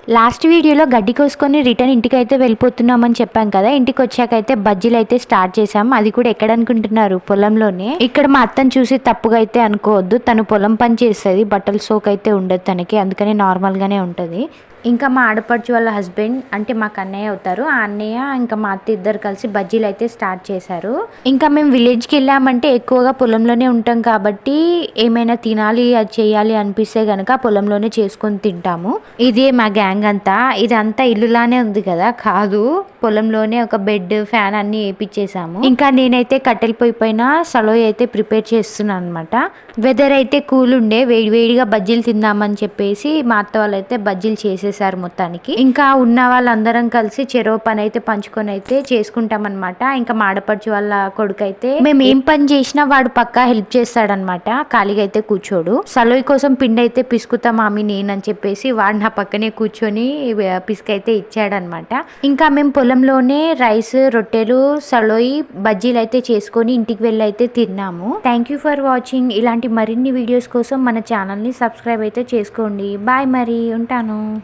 Last వీడియోలో గడ్డి కోసుకొని రిటర్న్ ఇంటికైతే వెళ్ళిపోతున్నామని చెప్పాం కదా. ఇంటికి వచ్చాకైతే బజ్జీలు అయితే స్టార్ట్ చేసాం. అది కూడా ఎక్కడ అనుకుంటున్నారు, పొలంలోనే. ఇక్కడ మా అత్తను చూసి తప్పుగా అయితే అనుకోవద్దు, తను పొలం పని చేస్తుంది, బట్టల సోక్ అయితే ఉండదు తనకి, అందుకని నార్మల్గానే ఉంటుంది. ఇంకా మా ఆడపడుచు వాళ్ళ హస్బెండ్ అంటే మాకు అన్నయ్య అవుతారు, ఆ అన్నయ్య ఇంకా మా అత్త ఇద్దరు కలిసి బజ్జీలు అయితే స్టార్ట్ చేశారు. ఇంకా మేము విలేజ్కి వెళ్ళామంటే ఎక్కువగా పొలంలోనే ఉంటాం కాబట్టి ఏమైనా తినాలి అది చేయాలి అనిపిస్తే కనుక పొలంలోనే చేసుకొని తింటాము. ఇదే మా గ్యాంగ్ అంతా. ఇదంతా ఇల్లులానే ఉంది కదా, కాదు, పొలంలోనే ఒక బెడ్ ఫ్యాన్ అన్ని వేపించేసాము. ఇంకా నేనైతే కట్టెల పొయ్యి పైన సలోయ్ అయితే ప్రిపేర్ చేస్తున్నాను అనమాట. వెదర్ అయితే కూల్ ఉండే, వేడివేడిగా బజ్జీలు తిందామని చెప్పేసి మా అత్త వాళ్ళైతే బజ్జీలు చేసేసారు మొత్తానికి. ఇంకా ఉన్న వాళ్ళందరం కలిసి చెరో పని అయితే పంచుకొని అయితే చేసుకుంటాం అనమాట. ఇంకా మాడపడుచు వాళ్ళ కొడుకు అయితే మేము ఏం పని చేసినా వాడు పక్కా హెల్ప్ చేస్తాడనమాట, ఖాళీగా అయితే కూర్చోడు. సలోయ్ కోసం పిండి అయితే పిసుకుతా మామి నేనని చెప్పేసి వాడు నా పక్కనే కూర్చొని పిసుకైతే ఇచ్చాడనమాట. ఇంకా మేము పొలంలోనే రైస్, రొట్టెలు, సలోయి, బజ్జీలు అయితే చేసుకొని ఇంటికి వెళ్ళి అయితే తిన్నాము. Thank you for watching. ఇలాంటి మరిన్ని వీడియోస్ కోసం మన ఛానల్ని సబ్స్క్రైబ్ అయితే చేసుకోండి. బాయ్, మరి ఉంటాను.